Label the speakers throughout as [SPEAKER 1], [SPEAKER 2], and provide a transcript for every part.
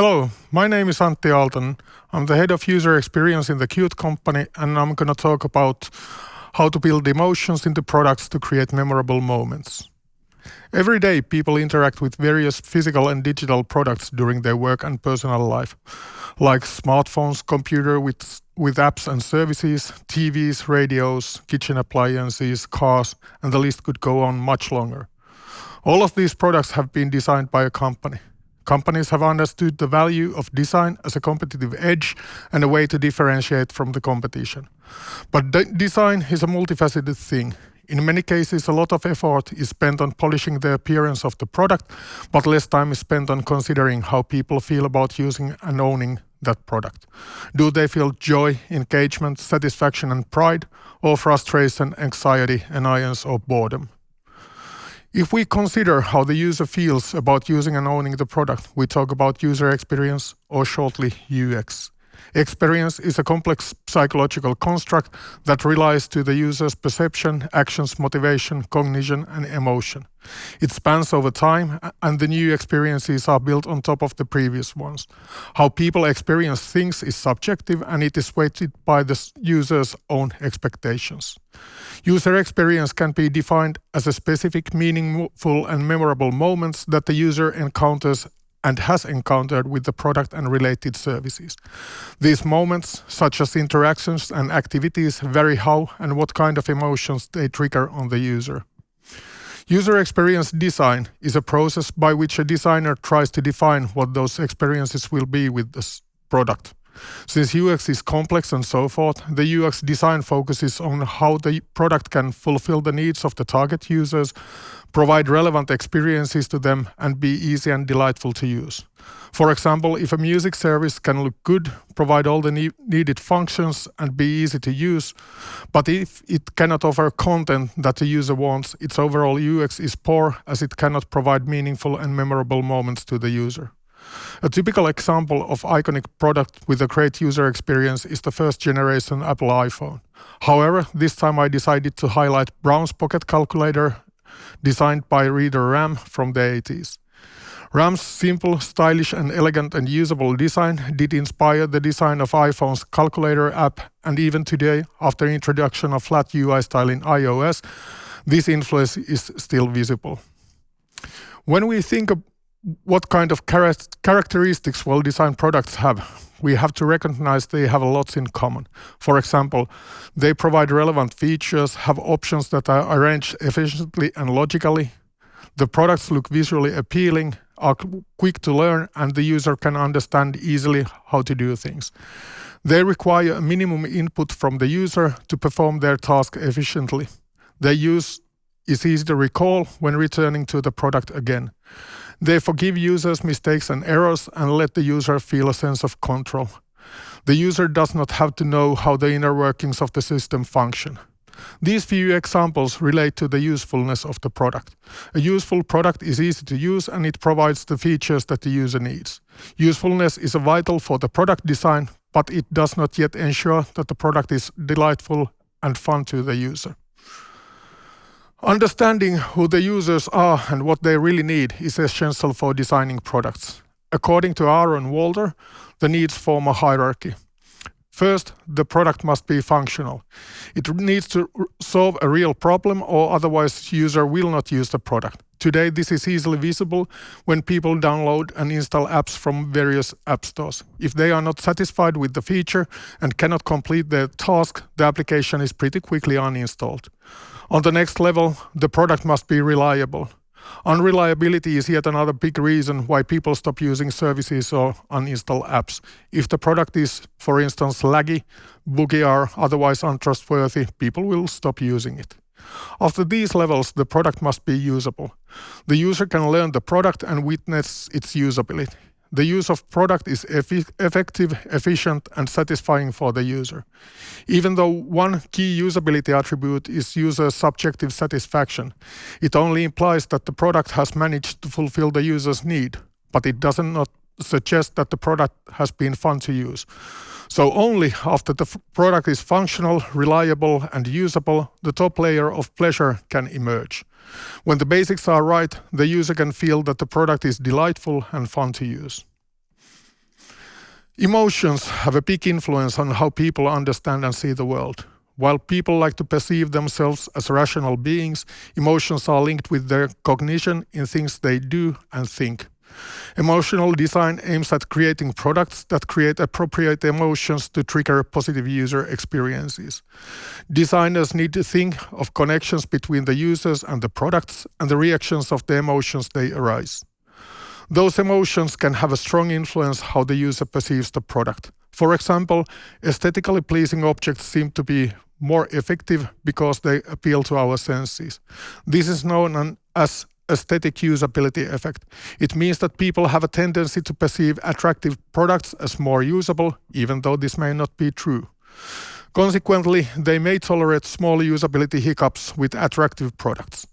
[SPEAKER 1] Hello, my name is Antti Aaltonen. I'm the head of user experience in the Qt company, and I'm going to talk about how to build emotions into products to create memorable moments. Every day, people interact with various physical and digital products during their work and personal life, like smartphones, computer with apps and services, TVs, radios, kitchen appliances, cars, and the list could go on much longer. All of these products have been designed by a company. Companies have understood the value of design as a competitive edge and a way to differentiate from the competition. But design is a multifaceted thing. In many cases, a lot of effort is spent on polishing the appearance of the product, but less time is spent on considering how people feel about using and owning that product. Do they feel joy, engagement, satisfaction and pride, or frustration, anxiety, annoyance or boredom? If we consider how the user feels about using and owning the product, we talk about user experience, or shortly UX. Experience is a complex psychological construct that relies to the user's perception, actions, motivation, cognition, and emotion. It spans over time, and the new experiences are built on top of the previous ones. How people experience things is subjective, and it is weighted by the user's own expectations. User experience can be defined as a specific, meaningful, and memorable moments that the user encounters and has encountered with the product and related services. These moments, such as interactions and activities, vary how and what kind of emotions they trigger on the user. User experience design is a process by which a designer tries to define what those experiences will be with this product. Since UX is complex and so forth, the UX design focuses on how the product can fulfill the needs of the target users, provide relevant experiences to them, and be easy and delightful to use. For example, if a music service can look good, provide all the needed functions, and be easy to use, but if it cannot offer content that the user wants, its overall UX is poor as it cannot provide meaningful and memorable moments to the user. A typical example of iconic product with a great user experience is the first generation Apple iPhone. However, this time I decided to highlight Brown's pocket calculator designed by Reader Ram from the 80s. Ram's simple, stylish and elegant and usable design did inspire the design of iPhone's calculator app, and even today, after introduction of flat UI style in iOS, this influence is still visible. When we think of what kind of characteristics well-designed products have, we have to recognize they have lots in common. For example, they provide relevant features, have options that are arranged efficiently and logically. The products look visually appealing, are quick to learn, and the user can understand easily how to do things. They require a minimum input from the user to perform their task efficiently. Their use is easy to recall when returning to the product again. They forgive users' mistakes and errors and let the user feel a sense of control. The user does not have to know how the inner workings of the system function. These few examples relate to the usefulness of the product. A useful product is easy to use and it provides the features that the user needs. Usefulness is vital for the product design, but it does not yet ensure that the product is delightful and fun to the user. Understanding who the users are and what they really need is essential for designing products. According to Aaron Walter, the needs form a hierarchy. First, the product must be functional. It needs to solve a real problem, or otherwise user will not use the product. Today, this is easily visible when people download and install apps from various app stores. If they are not satisfied with the feature and cannot complete their task, the application is pretty quickly uninstalled. On the next level, the product must be reliable. Unreliability is yet another big reason why people stop using services or uninstall apps. If the product is, for instance, laggy, buggy, or otherwise untrustworthy, people will stop using it. After these levels, the product must be usable. The user can learn the product and witness its usability. The use of product is effective, efficient, and satisfying for the user. Even though one key usability attribute is user subjective satisfaction, it only implies that the product has managed to fulfill the user's need, but it does not suggest that the product has been fun to use. So only after the product is functional, reliable, and usable, the top layer of pleasure can emerge. When the basics are right, the user can feel that the product is delightful and fun to use. Emotions have a big influence on how people understand and see the world. While people like to perceive themselves as rational beings, emotions are linked with their cognition in things they do and think. Emotional design aims at creating products that create appropriate emotions to trigger positive user experiences. Designers need to think of connections between the users and the products and the reactions of the emotions they arise. Those emotions can have a strong influence how the user perceives the product. For example, aesthetically pleasing objects seem to be more effective because they appeal to our senses. This is known as aesthetic usability effect. It means that people have a tendency to perceive attractive products as more usable, even though this may not be true. Consequently, they may tolerate small usability hiccups with attractive products.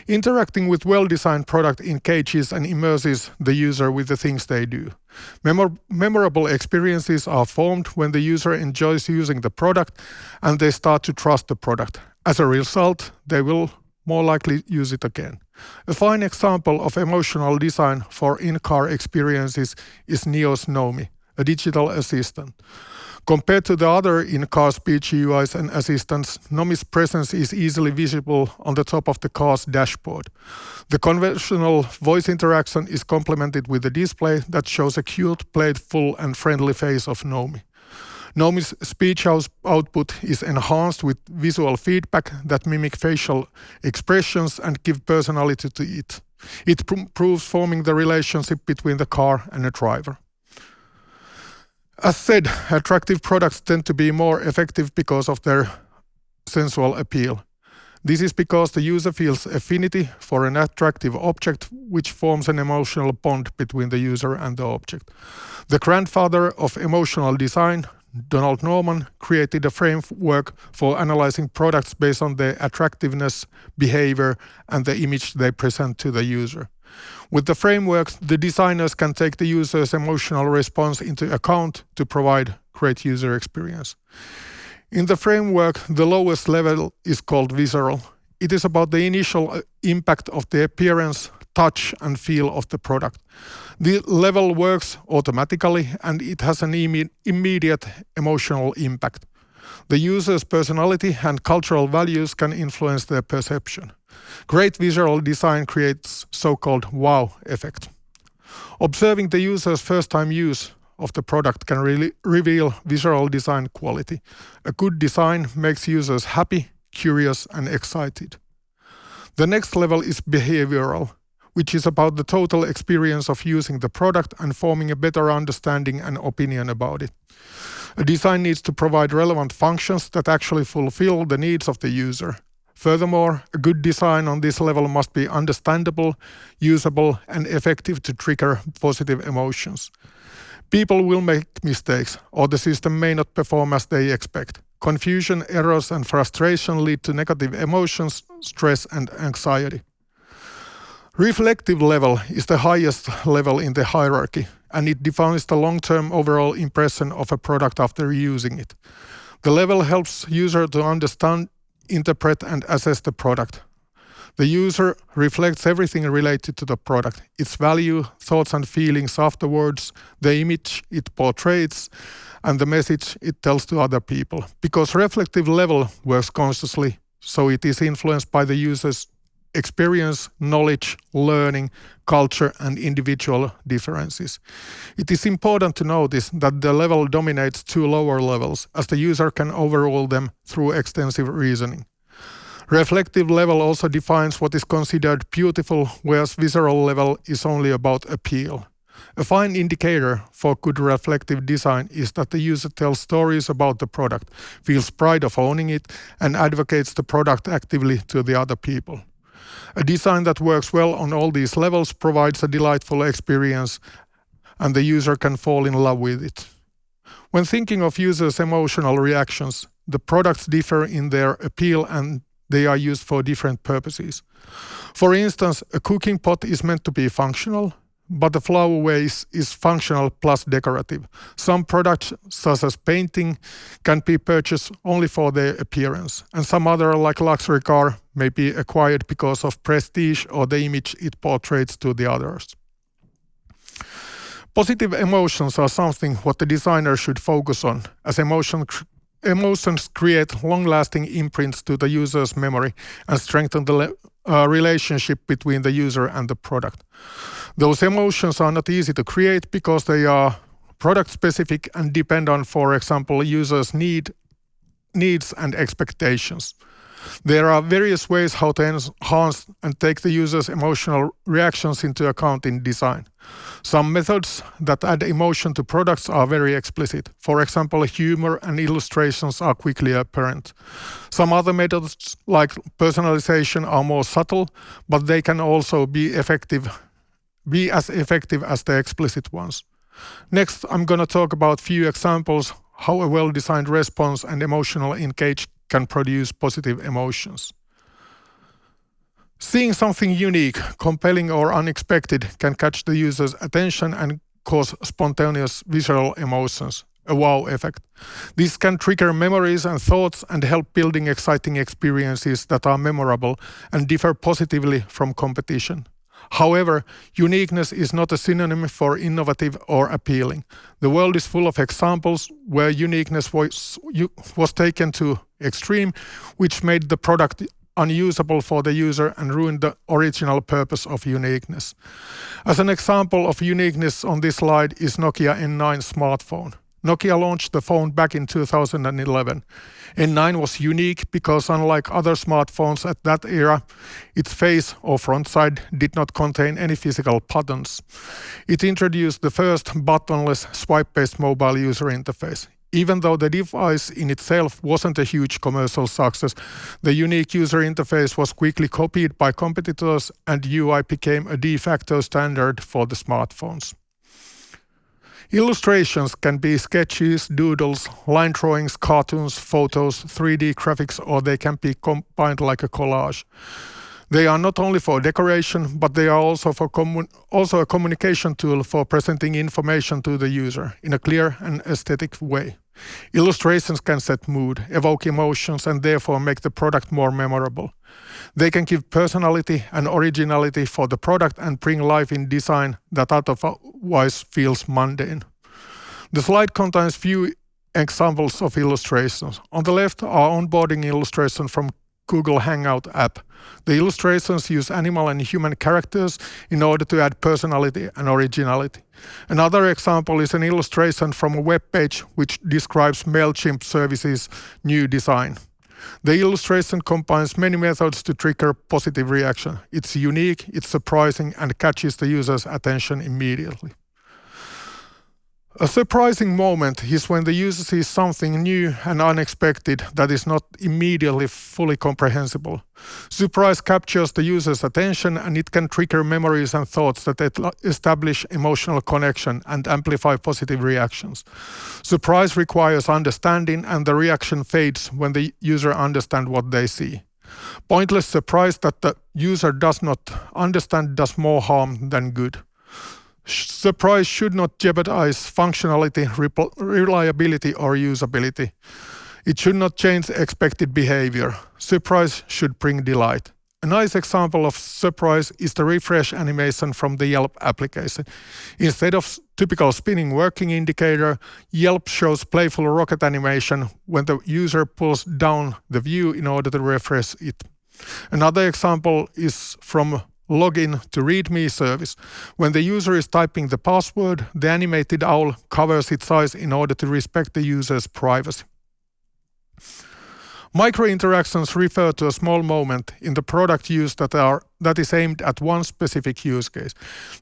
[SPEAKER 1] Interacting with well-designed product engages and immerses the user with the things they do. Memorable experiences are formed when the user enjoys using the product and they start to trust the product. As a result, they will more likely use it again. A fine example of emotional design for in-car experiences is Neo's Nomi, a digital assistant. Compared to the other in-car speech UIs and assistants, Nomi's presence is easily visible on the top of the car's dashboard. The conventional voice interaction is complemented with a display that shows a cute, playful and friendly face of Nomi. Nomi's speech output is enhanced with visual feedback that mimic facial expressions and give personality to it. It proves forming the relationship between the car and a driver. As said, attractive products tend to be more effective because of their sensual appeal. This is because the user feels affinity for an attractive object, which forms an emotional bond between the user and the object. The grandfather of emotional design, Donald Norman, created a framework for analyzing products based on their attractiveness, behavior, and the image they present to the user. With the framework, the designers can take the user's emotional response into account to provide great user experience. In the framework, the lowest level is called visceral. It is about the initial impact of the appearance, touch, and feel of the product. The level works automatically and it has an immediate emotional impact. The user's personality and cultural values can influence their perception. Great visual design creates so-called wow effect. Observing the user's first-time use of the product can really reveal visual design quality. A good design makes users happy, curious, and excited. The next level is behavioral, which is about the total experience of using the product and forming a better understanding and opinion about it. A design needs to provide relevant functions that actually fulfill the needs of the user. Furthermore, a good design on this level must be understandable, usable, and effective to trigger positive emotions. People will make mistakes, or the system may not perform as they expect. Confusion, errors, and frustration lead to negative emotions, stress, and anxiety. Reflective level is the highest level in the hierarchy, and it defines the long-term overall impression of a product after using it. The level helps user to understand, interpret, and assess the product. The user reflects everything related to the product, its value, thoughts and feelings afterwards, the image it portrays, and the message it tells to other people. Because reflective level works consciously, so it is influenced by the user's experience, knowledge, learning, culture, and individual differences. It is important to notice that the level dominates two lower levels, as the user can overrule them through extensive reasoning. Reflective level also defines what is considered beautiful, whereas visceral level is only about appeal. A fine indicator for good reflective design is that the user tells stories about the product, feels pride of owning it, and advocates the product actively to the other people. A design that works well on all these levels provides a delightful experience, and the user can fall in love with it. When thinking of users' emotional reactions, the products differ in their appeal and they are used for different purposes. For instance, a cooking pot is meant to be functional, but the flower vase is functional plus decorative. Some products, such as painting, can be purchased only for their appearance, and some other, like luxury car, may be acquired because of prestige or the image it portrays to the others. Positive emotions are something what the designer should focus on, as emotions create long-lasting imprints to the user's memory and strengthen the relationship between the user and the product. Those emotions are not easy to create because they are product-specific and depend on, for example, users' needs and expectations. There are various ways how to enhance and take the user's emotional reactions into account in design. Some methods that add emotion to products are very explicit. For example, humor and illustrations are quickly apparent. Some other methods, like personalization, are more subtle, but they can also be as effective as the explicit ones. Next, I'm going to talk about few examples how a well-designed response and emotional engage can produce positive emotions. Seeing something unique, compelling or unexpected can catch the user's attention and cause spontaneous visual emotions, a wow effect. This can trigger memories and thoughts and help building exciting experiences that are memorable and differ positively from competition. However, uniqueness is not a synonym for innovative or appealing. The world is full of examples where uniqueness was taken to extreme, which made the product unusable for the user and ruined the original purpose of uniqueness. As an example of uniqueness on this slide is Nokia N9 smartphone. Nokia launched the phone back in 2011. N9 was unique because unlike other smartphones at that era, its face or front side did not contain any physical buttons. It introduced the first buttonless swipe-based mobile user interface. Even though the device in itself wasn't a huge commercial success, the unique user interface was quickly copied by competitors and UI became a de facto standard for the smartphones. Illustrations can be sketches, doodles, line drawings, cartoons, photos, 3D graphics, or they can be combined like a collage. They are not only for decoration, but they are also a communication tool for presenting information to the user in a clear and aesthetic way. Illustrations can set mood, evoke emotions, and therefore make the product more memorable. They can give personality and originality for the product and bring life in design that otherwise feels mundane. The slide contains few examples of illustrations. On the left are onboarding illustrations from Google Hangout app. The illustrations use animal and human characters in order to add personality and originality. Another example is an illustration from a web page which describes MailChimp services' new design. The illustration combines many methods to trigger positive reaction. It's unique, it's surprising, and catches the user's attention immediately. A surprising moment is when the user sees something new and unexpected that is not immediately fully comprehensible. Surprise captures the user's attention and it can trigger memories and thoughts that establish emotional connection and amplify positive reactions. Surprise requires understanding and the reaction fades when the user understands what they see. Pointless surprise that the user does not understand does more harm than good. Surprise should not jeopardize functionality, reliability, or usability. It should not change expected behavior. Surprise should bring delight. A nice example of surprise is the refresh animation from the Yelp application. Instead of typical spinning working indicator, Yelp shows playful rocket animation when the user pulls down the view in order to refresh it. Another example is from Login to README service. When the user is typing the password, the animated owl covers its eyes in order to respect the user's privacy. Micro-interactions refer to a small moment in the product use that is aimed at one specific use case.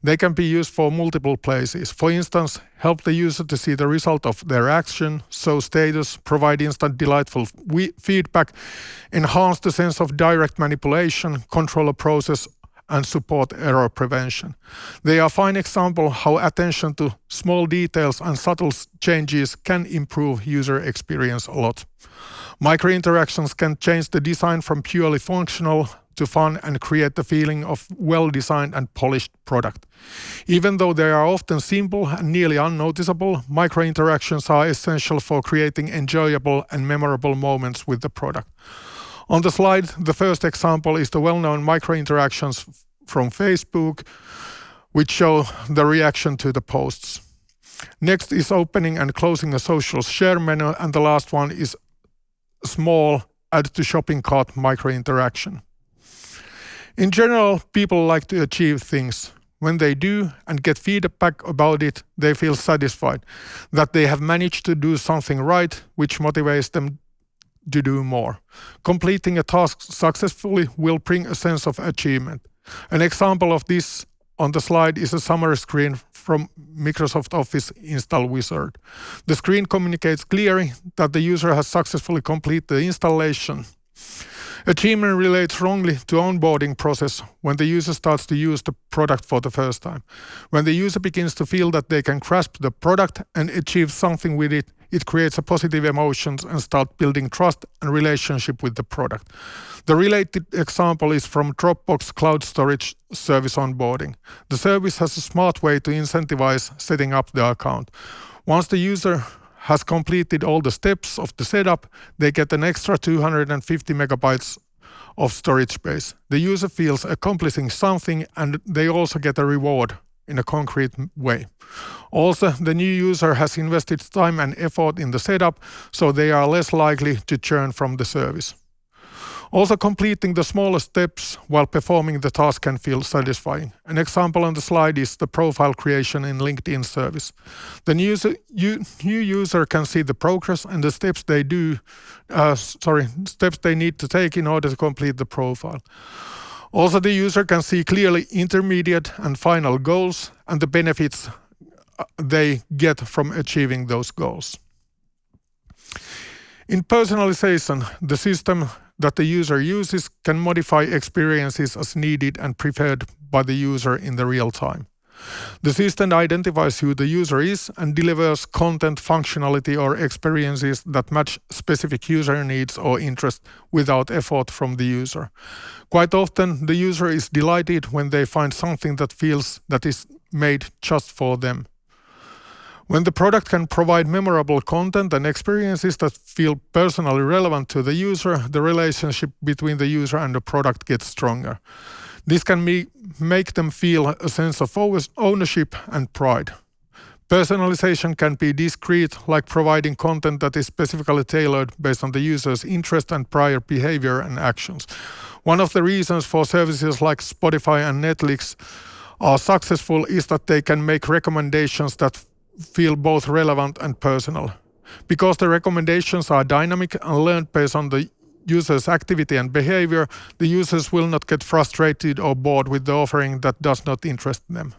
[SPEAKER 1] They can be used for multiple places. For instance, help the user to see the result of their action, show status, provide instant delightful feedback, enhance the sense of direct manipulation, control a process, and support error prevention. They are a fine example how attention to small details and subtle changes can improve user experience a lot. Micro-interactions can change the design from purely functional to fun and create the feeling of well-designed and polished product. Even though they are often simple and nearly unnoticeable, micro-interactions are essential for creating enjoyable and memorable moments with the product. On the slide, the first example is the well-known micro-interactions from Facebook, which show the reaction to the posts. Next is opening and closing a social share menu, and the last one is small add to shopping cart micro interaction. In general, people like to achieve things. When they do and get feedback about it, they feel satisfied that they have managed to do something right, which motivates them to do more. Completing a task successfully will bring a sense of achievement. An example of this on the slide is a summary screen from Microsoft Office Install Wizard. The screen communicates clearly that the user has successfully completed the installation. Achievement relates strongly to onboarding process when the user starts to use the product for the first time. When the user begins to feel that they can grasp the product and achieve something with it, it creates a positive emotions and start building trust and relationship with the product. The related example is from Dropbox Cloud Storage Service onboarding. The service has a smart way to incentivize setting up the account. Once the user has completed all the steps of the setup, they get an extra 250 megabytes of storage space. The user feels accomplishing something, and they also get a reward in a concrete way. Also, the new user has invested time and effort in the setup, so they are less likely to churn from the service. Also, completing the smallest steps while performing the task can feel satisfying. An example on the slide is the profile creation in LinkedIn service. The new user can see the progress and the steps they need to take in order to complete the profile. Also, the user can see clearly intermediate and final goals and the benefits they get from achieving those goals. In personalization, the system that the user uses can modify experiences as needed and preferred by the user in the real time. The system identifies who the user is and delivers content, functionality, or experiences that match specific user needs or interests without effort from the user. Quite often, the user is delighted when they find something that feels that is made just for them. When the product can provide memorable content and experiences that feel personally relevant to the user, the relationship between the user and the product gets stronger. This can make them feel a sense of ownership and pride. Personalization can be discrete, like providing content that is specifically tailored based on the user's interest and prior behavior and actions. One of the reasons for services like Spotify and Netflix are successful is that they can make recommendations that feel both relevant and personal. Because the recommendations are dynamic and learned based on the user's activity and behavior, the users will not get frustrated or bored with the offering that does not interest them.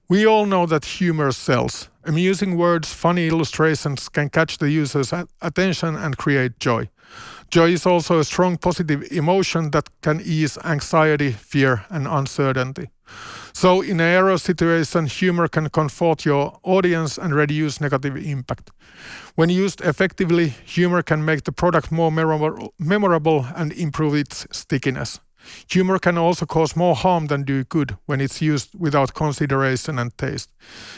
[SPEAKER 1] We all know that humor sells. Amusing words, funny illustrations can catch the user's attention and create joy. Joy is also a strong positive emotion that can ease anxiety, fear, and uncertainty. So in an error situation, humor can comfort your audience and reduce negative impact. When used effectively, humor can make the product more memorable and improve its stickiness. Humor can also cause more harm than do good when it's used without consideration and taste.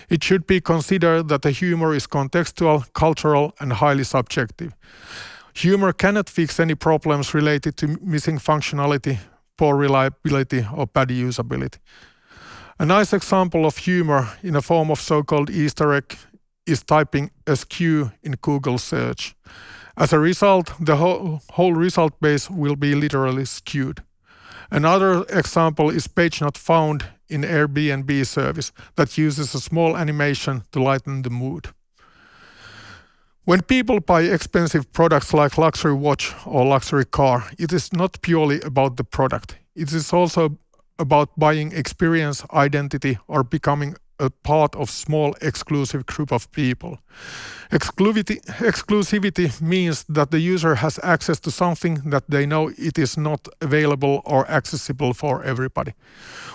[SPEAKER 1] It should be considered that the humor is contextual, cultural, and highly subjective. Humor cannot fix any problems related to missing functionality, poor reliability, or bad usability. A nice example of humor in a form of so-called Easter egg is typing askew in Google search. As a result, the whole result base will be literally skewed. Another example is page not found in Airbnb service that uses a small animation to lighten the mood. When people buy expensive products like luxury watch or luxury car, it is not purely about the product. It is also about buying experience, identity, or becoming a part of small exclusive group of people. Exclusivity means that the user has access to something that they know it is not available or accessible for everybody.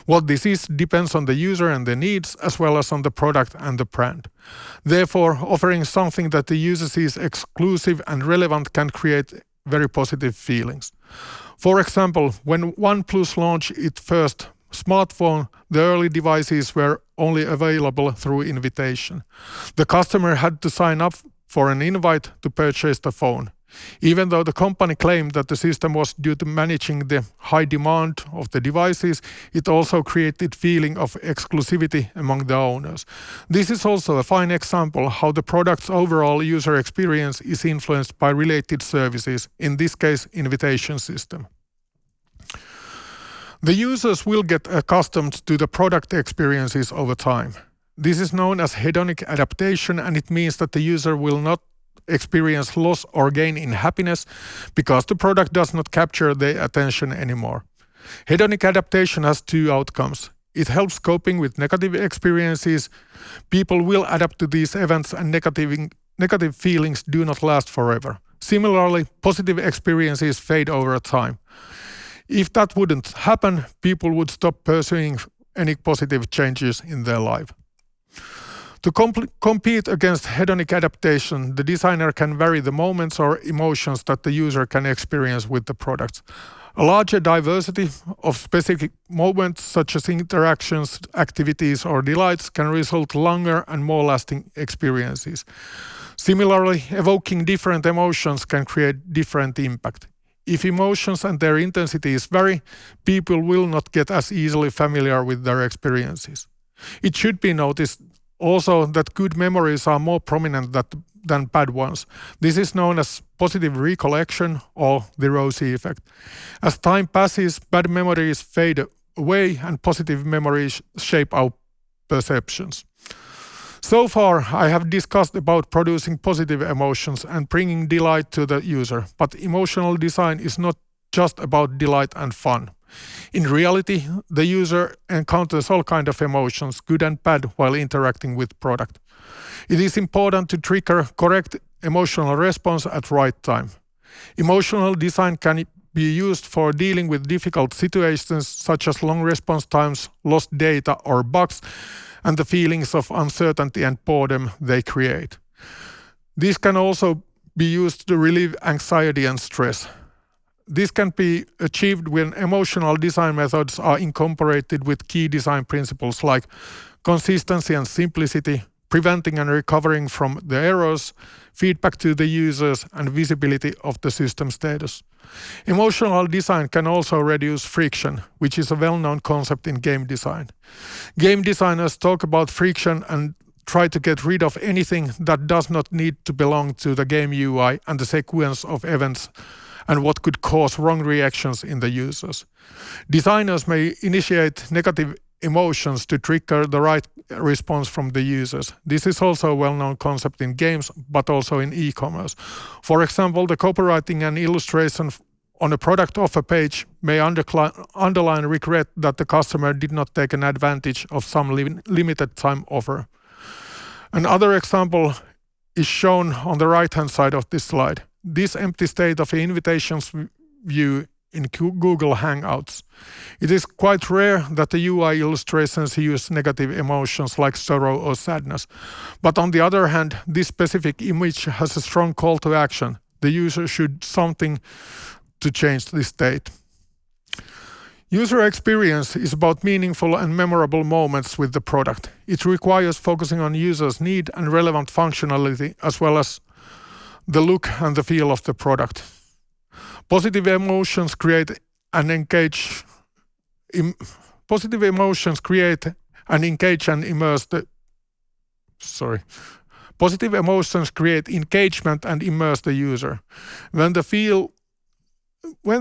[SPEAKER 1] What this is depends on the user and their needs, as well as on the product and the brand. Therefore, offering something that the user sees exclusive and relevant can create very positive feelings. For example, when OnePlus launched its first smartphone, the early devices were only available through invitation. The customer had to sign up for an invite to purchase the phone. Even though the company claimed that the system was due to managing the high demand of the devices, it also created feeling of exclusivity among the owners. This is also a fine example how the product's overall user experience is influenced by related services, in this case, invitation system. The users will get accustomed to the product experiences over time. This is known as hedonic adaptation, and it means that the user will not experience loss or gain in happiness because the product does not capture their attention anymore. Hedonic adaptation has two outcomes. It helps coping with negative experiences. People will adapt to these events, and negative feelings do not last forever. Similarly, positive experiences fade over time. If that wouldn't happen, people would stop pursuing any positive changes in their life. To compete against hedonic adaptation, the designer can vary the moments or emotions that the user can experience with the products. A larger diversity of specific moments, such as interactions, activities, or delights, can result in longer and more lasting experiences. Similarly, evoking different emotions can create different impact. If emotions and their intensities vary, people will not get as easily familiar with their experiences. It should be noticed also that good memories are more prominent than bad ones. This is known as positive recollection or the rosy effect. As time passes, bad memories fade away and positive memories shape our perceptions. So far, I have discussed about producing positive emotions and bringing delight to the user, but emotional design is not just about delight and fun. In reality, the user encounters all kinds of emotions, good and bad, while interacting with product. It is important to trigger correct emotional response at right time. Emotional design can be used for dealing with difficult situations such as long response times, lost data or bugs, and the feelings of uncertainty and boredom they create. This can also be used to relieve anxiety and stress. This can be achieved when emotional design methods are incorporated with key design principles like consistency and simplicity, preventing and recovering from the errors, feedback to the users, and visibility of the system status. Emotional design can also reduce friction, which is a well-known concept in game design. Game designers talk about friction and try to get rid of anything that does not need to belong to the game UI and the sequence of events and what could cause wrong reactions in the users. Designers may initiate negative emotions to trigger the right response from the users. This is also a well-known concept in games, but also in e-commerce. For example, the copywriting and illustration on a product offer page may underline regret that the customer did not take an advantage of some limited time offer. Another example is shown on the right-hand side of this slide. This empty state of invitations view in Google Hangouts. It is quite rare that the UI illustrations use negative emotions like sorrow or sadness. But on the other hand, this specific image has a strong call to action. The user should do something to change this state. User experience is about meaningful and memorable moments with the product. It requires focusing on users' need and relevant functionality as well as the look and the feel of the product. Positive emotions create and engage and immerse the Positive emotions create engagement and immerse the user. When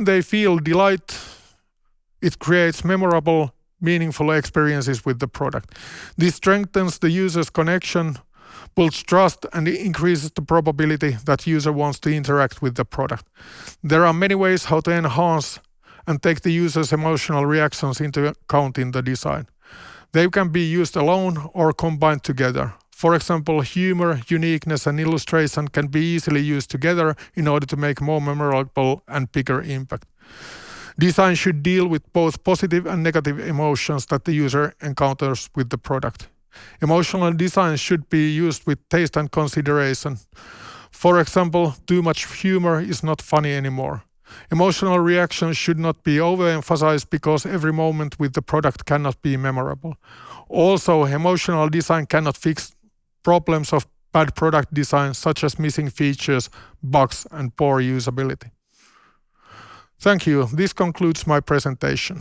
[SPEAKER 1] they feel delight, it creates memorable, meaningful experiences with the product. This strengthens the user's connection, builds trust, and increases the probability that user wants to interact with the product. There are many ways how to enhance and take the user's emotional reactions into account in the design. They can be used alone or combined together. For example, humor, uniqueness, and illustration can be easily used together in order to make more memorable and bigger impact. Design should deal with both positive and negative emotions that the user encounters with the product. Emotional design should be used with taste and consideration. For example, too much humor is not funny anymore. Emotional reactions should not be overemphasized because every moment with the product cannot be memorable. Also, emotional design cannot fix problems of bad product design such as missing features, bugs, and poor usability. Thank you. This concludes my presentation.